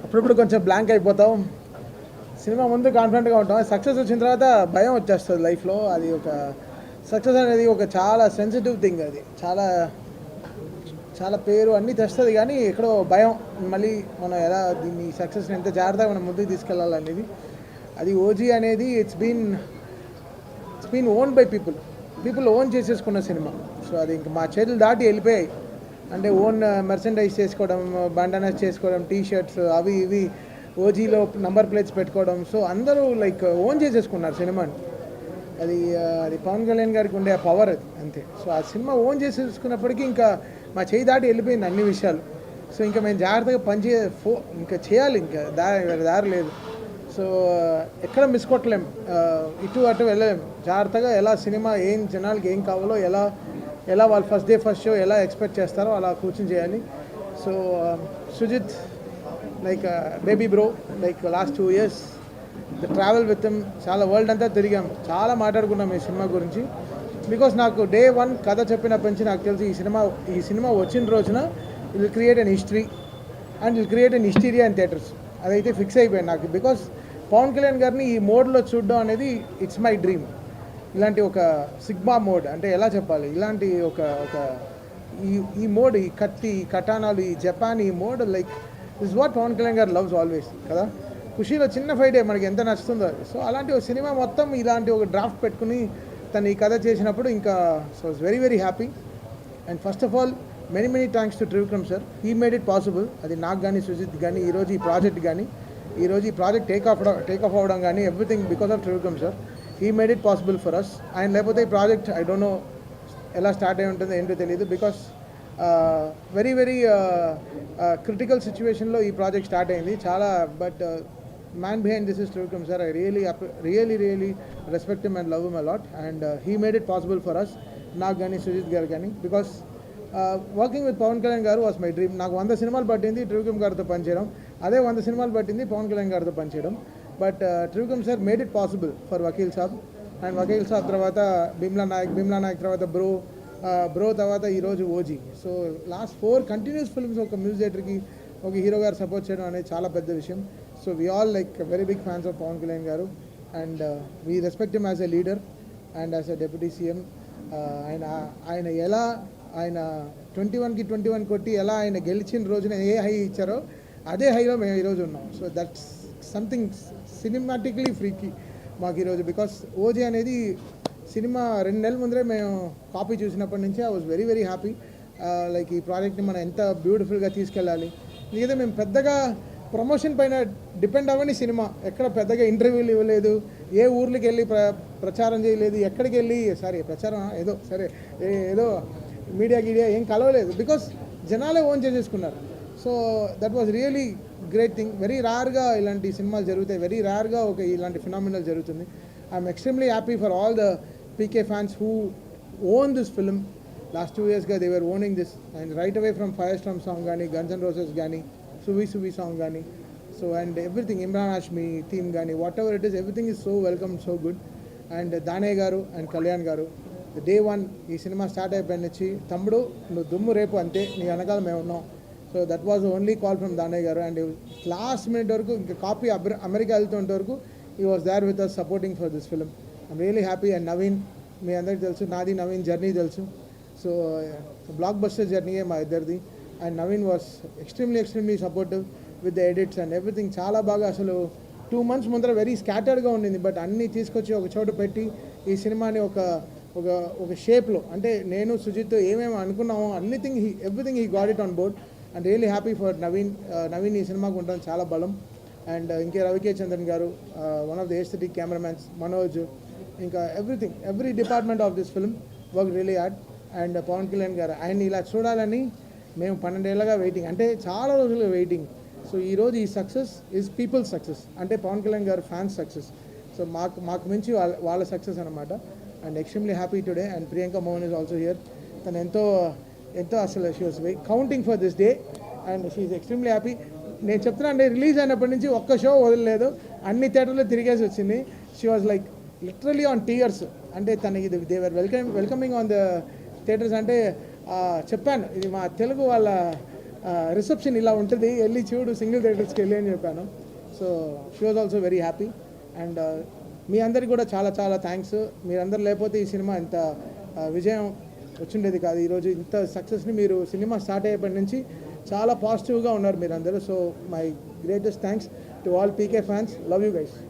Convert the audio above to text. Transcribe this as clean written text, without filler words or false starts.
అప్పుడప్పుడు కొంచెం బ్లాంక్ అయిపోతాం. సినిమా ముందు కాన్ఫిడెంట్గా ఉంటాం, సక్సెస్ వచ్చిన తర్వాత భయం వచ్చేస్తుంది లైఫ్లో. అది ఒక సక్సెస్ అనేది ఒక చాలా సెన్సిటివ్ థింగ్. అది చాలా చాలా పేరు అన్నీ తెస్తుంది, కానీ ఎక్కడో భయం. మళ్ళీ మనం ఎలా దీన్ని సక్సెస్ని ఎంత జాగ్రత్తగా మనం ముందుకు తీసుకెళ్ళాలనేది. అది ఓజీ అనేది it's been own by people own చేసేసుకున్న సినిమా. సో అది ఇంక మా చేతులు దాటి వెళ్ళిపోయాయి. అంటే ఓన్ మెర్సెండైజ్ చేసుకోవడం, బండనస్ చేసుకోవడం, టీ షర్ట్స్ అవి ఇవి ఓజీలో నంబర్ ప్లేట్స్ పెట్టుకోవడం. సో అందరూ లైక్ ఓన్ చేసేసుకున్నారు సినిమాని. అది అది పవన్ కళ్యాణ్ గారికి ఉండే ఆ పవర్ అది, అంతే. సో ఆ సినిమా ఓన్ చేసేసుకున్నప్పటికీ ఇంకా మా చేయి దాటి వెళ్ళిపోయింది అన్ని విషయాలు. సో ఇంకా మేము జాగ్రత్తగా ఇంకా చేయాలి, ఇంకా దారి లేదు. సో ఎక్కడ మిస్ కొట్టలేం, ఇటు అటు వెళ్ళలేం. జాగ్రత్తగా ఎలా సినిమా ఏం జనాలకి ఏం కావాలో, ఎలా వాళ్ళు ఫస్ట్ డే ఫస్ట్ షో ఎలా ఎక్స్పెక్ట్ చేస్తారో అలా కూర్చొని చేయాలి. So Sujeeth like baby bro, like last 2 years the travel with him, చాలా వరల్డ్ అంతా తిరిగాం, చాలా మాట్లాడుకున్నాం ఈ సినిమా గురించి. బికాస్ నాకు డే 1 కథ చెప్పినప్పటి నుంచి నాకు తెలిసి ఈ సినిమా వచ్చిన రోజున it will create an history and will create an hysteria in theatres. అదైతే ఫిక్స్ అయిపోయింది నాకు. బికాస్ పవన్ కళ్యాణ్ గారిని ఈ మోడ్లో చూడడం అనేది ఇట్స్ మై డ్రీమ్. ఇలాంటి ఒక సిగ్మా మోడ్ అంటే ఎలా చెప్పాలి, ఇలాంటి ఒక ఈ మోడ్, ఈ కత్తి, ఈ కటానాలు, ఈ జపాన్, ఈ mode like this what Pawan Kalyan garu loves always కదా. ఖుషీలో చిన్న ఫైటే మనకి ఎంత నచ్చుతుందో అది. సో అలాంటి ఒక సినిమా మొత్తం ఇలాంటి ఒక డ్రాఫ్ట్ పెట్టుకుని తను ఈ కథ చేసినప్పుడు ఇంకా so it's very very happy. And first of all many thanks to Trivikram sir. He made it possible. అది నాకు కానీ, సుజిత్ కానీ, ఈరోజు ఈ ప్రాజెక్ట్ కానీ, ఈరోజు ఈ ప్రాజెక్ట్ టేక్ ఆఫ్ అవ్వడం కానీ, everything because of Trivikram sir. He made it possible for us. ఆయన లేకపోతే ఈ ప్రాజెక్ట్ ఐ డోంట్ నో ఎలా స్టార్ట్ అయి ఉంటుందో ఏంటో తెలియదు. బికాస్ వెరీ క్రిటికల్ సిచ్యువేషన్లో ఈ ప్రాజెక్ట్ స్టార్ట్ అయింది చాలా. But man behind this is Trivikram sir. I really respect him and love him a lot. And he made it possible for us, నాకు కానీ, సుజిత్ గారు కానీ. Because working with Pawan Kalyan garu was my dream. నాకు 100 సినిమాలు పట్టింది త్రివిక్రమ్ గారితో పనిచేయడం, అదే 100 సినిమాలు పట్టింది పవన్ కళ్యాణ్ గారితో పనిచేయడం. But Trivikram sir made it possible for Vakeel Saab. And Vakeel Saab తర్వాత భీమ్లా నాయక్ తర్వాత బ్రో తర్వాత ఈరోజు OG. So last 4 continuous films ఒక మ్యూజిక్ డైరెక్టర్కి, ఒక హీరో గారు సపోర్ట్ చేయడం అనేది చాలా పెద్ద విషయం. So we all like very big fans of Pawan Kalyan garu. And we respect him as a leader and as a deputy CM. ఆయన 21కి 21 కొట్టి ఎలా ఆయన గెలిచిన రోజున ఏ హై ఇచ్చారో అదే హైలో మేము ఈరోజు ఉన్నాం. సో దట్స్ సంథింగ్ సినిమాటిక్లీ ఫ్రీకి మాకు ఈరోజు. బికాస్ ఓజీ అనేది సినిమా 2 నెలల ముందరే మేము కాపీ చూసినప్పటి నుంచి I was very happy. Like ఈ ప్రాజెక్ట్ని మనం ఎంత బ్యూటిఫుల్గా తీసుకెళ్ళాలి. లేదా మేము పెద్దగా ప్రమోషన్ పైన డిపెండ్ అవ్వని సినిమా, ఎక్కడ పెద్దగా ఇంటర్వ్యూలు ఇవ్వలేదు, ఏ ఊర్లకి వెళ్ళి ప్రచారం చేయలేదు, ఎక్కడికి వెళ్ళి ప్రచారం ఏదో మీడియా ఏం కలవలేదు. బికాస్ జనాలే ఓన్ చేసేసుకున్నారు. So that was really great thing. Very రేర్గా ఇలాంటి సినిమాలు జరుగుతాయి, వెరీ రేర్గా ఇలాంటి ఫినామినల్ జరుగుతుంది. I'm extremely happy for all the PK fans who own this film. Last 2 yearsగా they were owning this. And right away from fire storm song కానీ, guns and roses కానీ, సువి సాంగ్ కానీ, so and everything, Imran Hashmi theme కానీ, whatever it is, everything is so welcome, so good. And Danayya garu and Kalyan గారు day 1 ఈ cinema start అయిపోయిన నుంచి, తమ్ముడు నువ్వు దుమ్ము రేపు అంతే, నీ వెనకాల మేము ఉన్నాం. So that was only call from Danayya garu. And last minute వరకు ఇంకా కాపీ అమెరికా వెళ్తుంటే వరకు ఈ was there with us supporting for this film. I'm really happy. And Naveen, మీ అందరికీ తెలుసు, నాది నవీన్ జర్నీ తెలుసు. సో బ్లాక్ బస్టర్ జర్నీయే మా ఇద్దరిది. And Naveen was extremely supportive with the edits and everything. చాలా బాగా, అసలు 2 months ముందర వెరీ స్కాటర్డ్గా ఉండింది, బట్ అన్నీ తీసుకొచ్చి ఒక చోట పెట్టి ఈ సినిమాని ఒక షేప్లో, అంటే నేను సుజిత్ ఏమేమి అనుకున్నామో everything he got it on board. And really happy for Naveen ఈ సినిమాకు ఉండడం చాలా బలం. అండ్ ఇంకే Ravi K Chandran garu, one of the aesthetic cameramens, Manoj, ఇంకా every department of this film work really hard. And Pawan Kalyan garu, ఆయన్ని ఇలా చూడాలని మేము 12 ఏళ్ళగా వెయిటింగ్, అంటే చాలా రోజులుగా వెయిటింగ్. సో ఈరోజు ఈ సక్సెస్ ఈజ్ పీపుల్స్ సక్సెస్, అంటే పవన్ కళ్యాణ్ గారు ఫ్యాన్స్ సక్సెస్. సో మాకు మించి వాళ్ళ సక్సెస్ అనమాట. And extremely happy today. And Priyanka Mohan is also here. తను ఎంతో అసలు she was counting for this day and she is extremely happy. నేను చెప్తున్నా అంటే రిలీజ్ అయినప్పటి నుంచి ఒక్క షో వదలలేదు, అన్ని థియేటర్లో తిరిగేసి వచ్చింది. She was like literally on tears. అంటే తనకి దేవర్ వెల్కమింగ్ ఆన్ ద థియేటర్స్. అంటే చెప్పాను, ఇది మా తెలుగు వాళ్ళ రిసెప్షన్ ఇలా ఉంటుంది, వెళ్ళి చూడు సింగిల్ థియేటర్స్కి వెళ్ళి అని చెప్పాను. So she was also very happy. And మీ అందరికీ కూడా చాలా చాలా థ్యాంక్స్. మీరందరూ లేకపోతే ఈ సినిమా ఇంత విజయం వచ్చిండేది కాదు. ఈరోజు ఇంత సక్సెస్ని మీరు సినిమా స్టార్ట్ అయ్యేప్పటి నుంచి చాలా పాజిటివ్గా ఉన్నారు మీరందరూ. So my greatest thanks to all PK fans. Love you guys.